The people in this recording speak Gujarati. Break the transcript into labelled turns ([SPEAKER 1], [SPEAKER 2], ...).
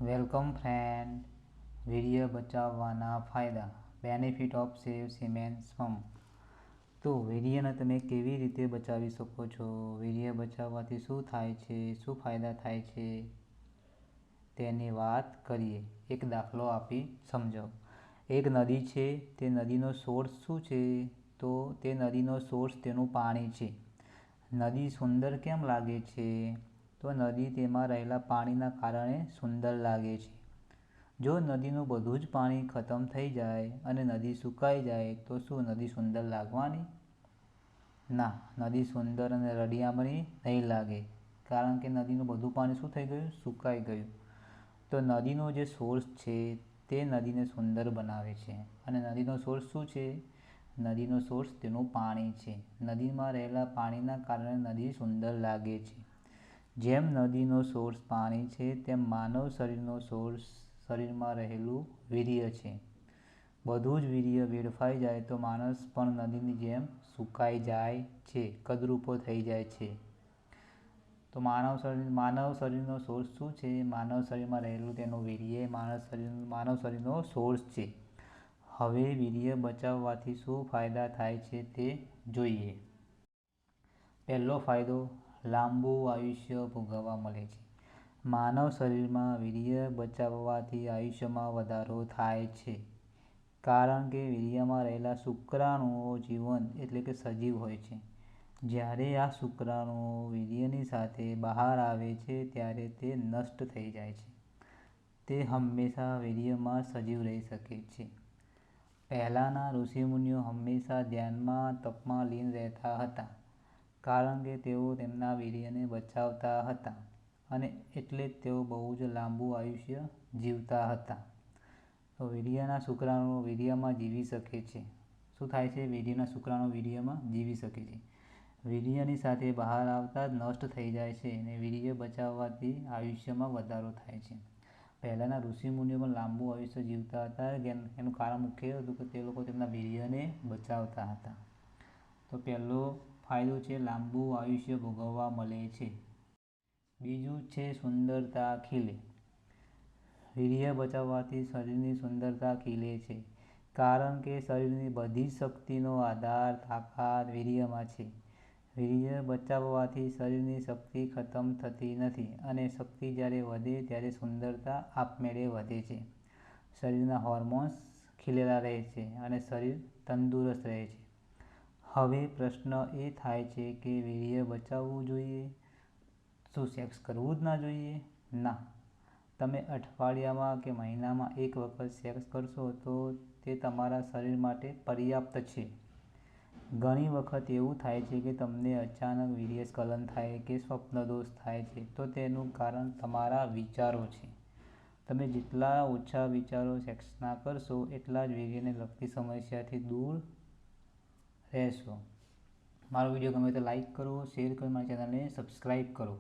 [SPEAKER 1] Welcome friend. વીર્ય બચાવવાના ફાયદા, benefit of save semen sperm. તો વીર્યને તમે કેવી રીતે બચાવી શકો છો? વીર્ય બચાવવાથી શું થાય છે? શું ફાયદા થાય છે? તેની વાત કરીએ. એક દાખલો આપી સમજો. એક નદી છે. તે નદીનો સોર્સ શું છે? તો તે નદીનો સોર્સ તેનું પાણી છે. નદી સુંદર કેમ લાગે છે? તો નદી તેમાં રહેલા પાણીના કારણે સુંદર લાગે છે. જો નદીનું બધું જ પાણી ખતમ થઈ જાય અને નદી સુકાઈ જાય તો શું નદી સુંદર લાગવાની? ના, નદી સુંદર અને રળિયામણી નહીં લાગે, કારણ કે નદીનું બધું પાણી શું થઈ ગયું? સુકાઈ ગયું. તો નદીનો જે સોર્સ છે તે નદીને સુંદર બનાવે છે. અને નદીનો સોર્સ શું છે? નદીનો સોર્સ તેનું પાણી છે. નદીમાં રહેલા પાણીના કારણે નદી સુંદર લાગે છે. જેમ નદીનો સોર્સ પાણી છે, તેમ માનવ શરીરનો સોર્સ શરીરમાં રહેલું વીર્ય છે. બધું જ વીર્ય વેડફાઈ જાય તો માણસ પણ નદીની જેમ સુકાઈ જાય છે, કદરૂપો થઈ જાય છે. તો માનવ શરીરનો સોર્સ શું છે? માનવ શરીરમાં રહેલું તેનું વીર્ય માનવ શરીરનો સોર્સ છે. હવે વીર્ય બચાવવાથી શું ફાયદા થાય છે તે જોઈએ. પહેલો ફાયદો, લાંબુ આયુષ્ય ભોગવવા મળે છે. માનવ શરીરમાં વીર્ય બચાવવાથી આયુષ્યમાં વધારો થાય છે, કારણ કે વીર્યમાં રહેલા શુક્રાણુઓ જીવંત એટલે કે સજીવ હોય છે. જ્યારે આ શુક્રાણુઓ વીર્યની સાથે બહાર આવે છે ત્યારે તે નષ્ટ થઈ જાય છે. તે હંમેશા વીર્યમાં સજીવ રહી શકે છે. પહેલાંના ઋષિમુનિઓ હંમેશા ધ્યાનમાં, તપમાં લીન રહેતા હતા, કારણ કે તેઓ તેમના વીર્યને બચાવતા હતા અને એટલે જ તેઓ બહુ જ લાંબુ આયુષ્ય જીવતા હતા. તો વીર્યના શુક્રાણુઓ વીર્યમાં જીવી શકે છે. શું થાય છે? વીર્યના શુક્રાણુઓ વીર્યમાં જીવી શકે છે. વીર્યની સાથે બહાર આવતા જ નષ્ટ થઈ જાય છે અને વીર્ય બચાવવાથી આયુષ્યમાં વધારો થાય છે. પહેલાંના ઋષિમુનિઓ પણ લાંબુ આયુષ્ય જીવતા હતા. એનું કારણ મુખ્ય હતું કે તે લોકો તેમના વીર્યને બચાવતા હતા. તો પહેલો ફાયદો છે, લાંબુ આયુષ્ય ભોગવવા મળે છે. બીજું છે, સુંદરતા ખીલે. વીર્ય બચાવવાથી શરીરની સુંદરતા ખીલે છે, કારણ કે શરીરની બધી શક્તિનો આધાર, તાકાત વીર્યમાં છે. વીર્ય બચાવવાથી શરીરની શક્તિ ખતમ થતી નથી અને શક્તિ જ્યારે વધે ત્યારે સુંદરતા આપમેળે વધે છે. શરીરના હોર્મોન્સ ખીલેલા રહે છે અને શરીર તંદુરસ્ત રહે છે. હવે પ્રશ્ન એ થાય છે કે વીર્ય બચાવવું જોઈએ? શું સેક્સ કરવું જ ના જોઈએ? ના. તમે અઠવાડિયામાં કે મહિનામાં એક વખત સેક્સ કરશો તો તે તમારા શરીર માટે પર્યાપ્ત છે. ઘણી વખત એવું થાય છે કે તમને અચાનક વીર્યસ્ખલન થાય કે સ્વપ્નદોષ થાય છે, તો તેનું કારણ તમારા વિચારો છે. તમે જેટલા ઓછા વિચારો સેક્સના કરશો એટલા જ વીર્યને લગતી સમસ્યાથી દૂર રહેશો. મારો વિડીયો ગમે તો લાઈક કરો, શેર કરો, મારી ચેનલને સબસ્ક્રાઈબ કરો.